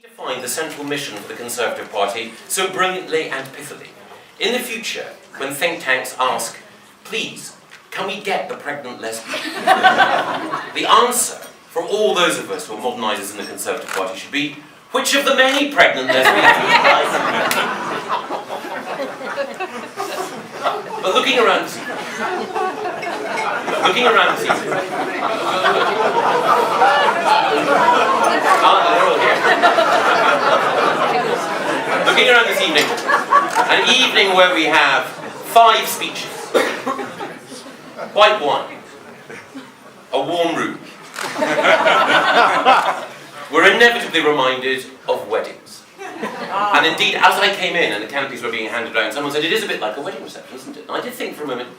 defined the central mission for the Conservative Party so brilliantly and pithily. In the future, when think tanks ask, please, can we get the pregnant lesbian? The answer for all those of us who are modernisers in the Conservative Party should be, which of the many pregnant lesbians would you like? But looking around this evening, they're all here. Looking around this evening, an evening where we have 5 speeches, white wine, a warm room. We're inevitably reminded of weddings. And indeed, as I came in and the canopies were being handed around, someone said, it is a bit like a wedding reception, isn't it? And I did think for a moment,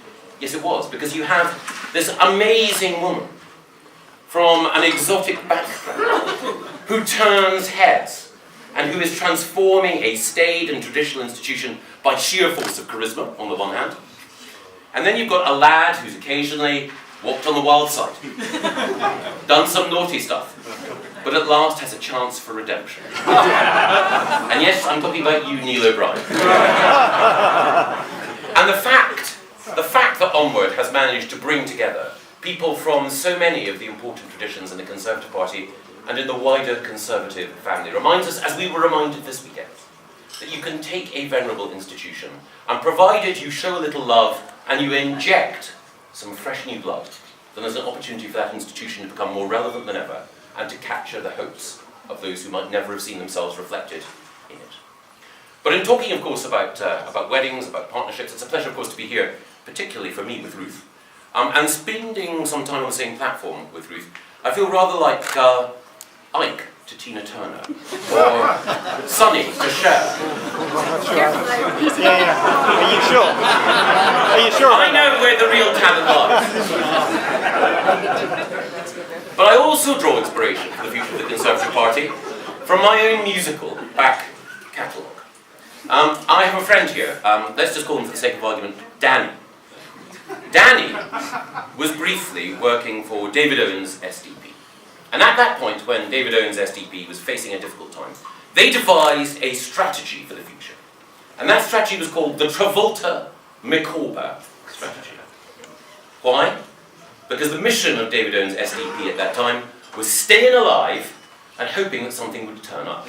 yes it was, because you have this amazing woman from an exotic background who turns heads and who is transforming a staid and traditional institution by sheer force of charisma, on the one hand. And then you've got a lad who's occasionally walked on the wild side, done some naughty stuff, but at last has a chance for redemption. And yes, I'm talking about you, Neil O'Brien. And the fact that Onward has managed to bring together people from so many of the important traditions in the Conservative Party and in the wider Conservative family reminds us, as we were reminded this weekend, that you can take a venerable institution and provided you show a little love and you inject some fresh new blood, then there's an opportunity for that institution to become more relevant than ever and to capture the hopes of those who might never have seen themselves reflected in it. But in talking, of course, about weddings, about partnerships, it's a pleasure, of course, to be here, particularly for me with Ruth. And spending some time on the same platform with Ruth, I feel rather like Ike to Tina Turner, or Sonny to Cher. Yeah. Are you sure? Are you sure? I know where the real talent lies. But I also draw inspiration for the future of the Conservative Party from my own musical back catalogue. I have a friend here, let's just call him for the sake of argument, Danny. Danny was briefly working for David Owen's SDP. And at that point, when David Owen's SDP was facing a difficult time, they devised a strategy for the future. And that strategy was called the Travolta-Micawber strategy. Why? Because the mission of David Owen's SDP at that time was staying alive and hoping that something would turn up.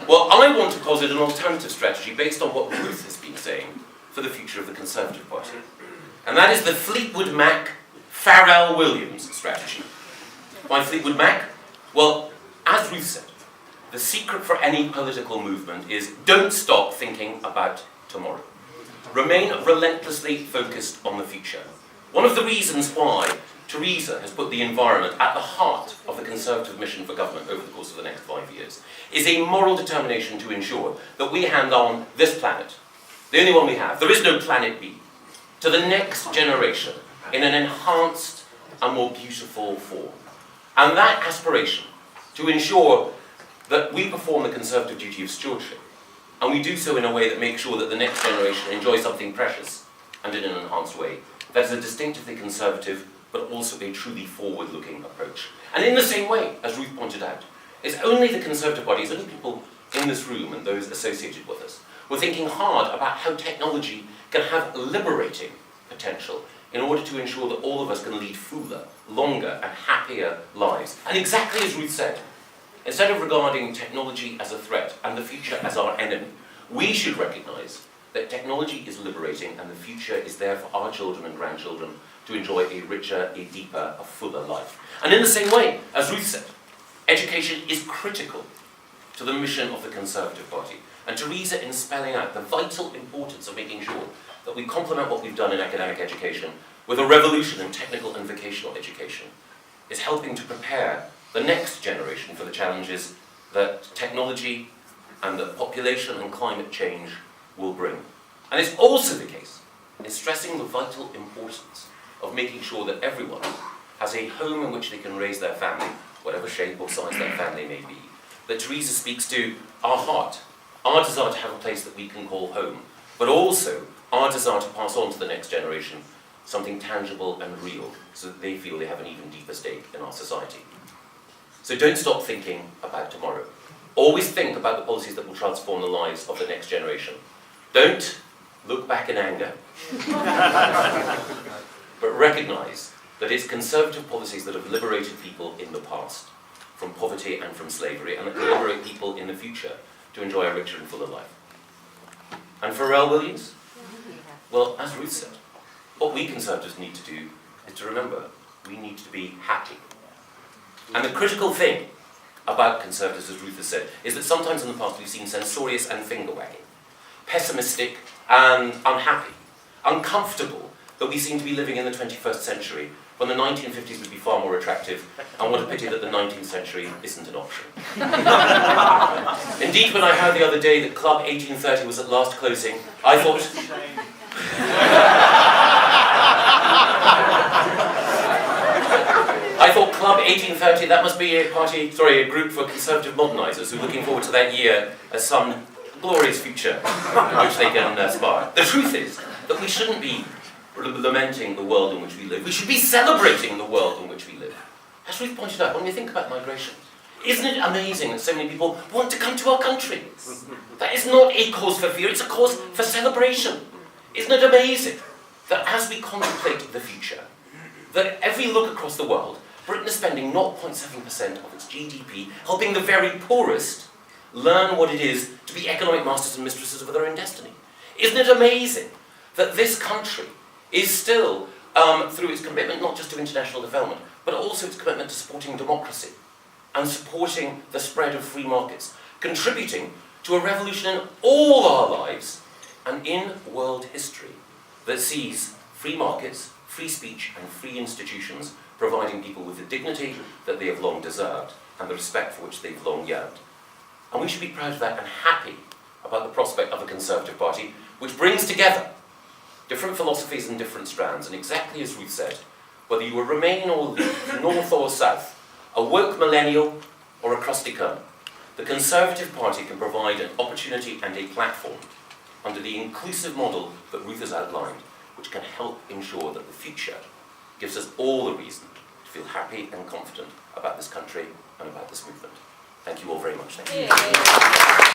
Well, I want to posit an alternative strategy based on what Ruth has been saying for the future of the Conservative Party. And that is the Fleetwood Mac, Pharrell Williams strategy. Why Fleetwood Mac? Well, as Ruth said, the secret for any political movement is don't stop thinking about tomorrow. Remain relentlessly focused on the future. One of the reasons why Theresa has put the environment at the heart of the Conservative mission for government over the course of the next 5 years is a moral determination to ensure that we hand on this planet, the only one we have, there is no planet B, to the next generation in an enhanced and more beautiful form. And that aspiration to ensure that we perform the Conservative duty of stewardship, and we do so in a way that makes sure that the next generation enjoys something precious and in an enhanced way. That is a distinctively Conservative, but also a truly forward-looking approach. And in the same way, as Ruth pointed out, it's only the Conservative Party, it's only people in this room and those associated with us, who are thinking hard about how technology can have liberating potential in order to ensure that all of us can lead fuller, longer and happier lives. And exactly as Ruth said, instead of regarding technology as a threat and the future as our enemy, we should recognise that technology is liberating and the future is there for our children and grandchildren to enjoy a richer, a deeper, a fuller life. And in the same way, as Ruth said, education is critical to the mission of the Conservative Party. And Theresa, in spelling out the vital importance of making sure that we complement what we've done in academic education with a revolution in technical and vocational education, is helping to prepare the next generation for the challenges that technology and that population and climate change will bring. And it's also the case in stressing the vital importance of making sure that everyone has a home in which they can raise their family, whatever shape or size that family may be. That Theresa speaks to our heart, our desire to have a place that we can call home, but also our desire to pass on to the next generation something tangible and real, so that they feel they have an even deeper stake in our society. So don't stop thinking about tomorrow. Always think about the policies that will transform the lives of the next generation. Don't look back in anger, but recognise that it's conservative policies that have liberated people in the past from poverty and from slavery, and that can liberate people in the future to enjoy a richer and fuller life. And for Pharrell Williams? Well, as Ruth said, what we Conservatives need to do is to remember we need to be happy. And the critical thing about Conservatives, as Ruth has said, is that sometimes in the past we've seen censorious and finger-wagging, pessimistic and unhappy, uncomfortable that we seem to be living in the 21st century when the 1950s would be far more attractive, and what a pity that the 19th century isn't an option. Indeed, when I heard the other day that Club 1830 was at last closing, I thought... I thought Club 1830, that must be a group for conservative modernisers who are looking forward to that year as some glorious future in which they can aspire. The truth is that we shouldn't be lamenting the world in which we live. We should be celebrating the world in which we live. As Ruth pointed out, when we think about migration, isn't it amazing that so many people want to come to our country? That is not a cause for fear, it's a cause for celebration. Isn't it amazing that as we contemplate the future, that every look across the world, Britain is spending 0.7% of its GDP helping the very poorest learn what it is to be economic masters and mistresses of their own destiny? Isn't it amazing that this country is still, through its commitment not just to international development, but also its commitment to supporting democracy and supporting the spread of free markets, contributing to a revolution in all our lives and in world history that sees free markets, free speech and free institutions providing people with the dignity that they have long deserved and the respect for which they've long yearned. And we should be proud of that and happy about the prospect of a Conservative Party which brings together different philosophies and different strands, and exactly as Ruth said, whether you are Remain or Leave, North or South, a woke millennial or a crusty colonel, the Conservative Party can provide an opportunity and a platform under the inclusive model that Ruth has outlined, which can help ensure that the future gives us all the reason to feel happy and confident about this country and about this movement. Thank you all very much. Thank you.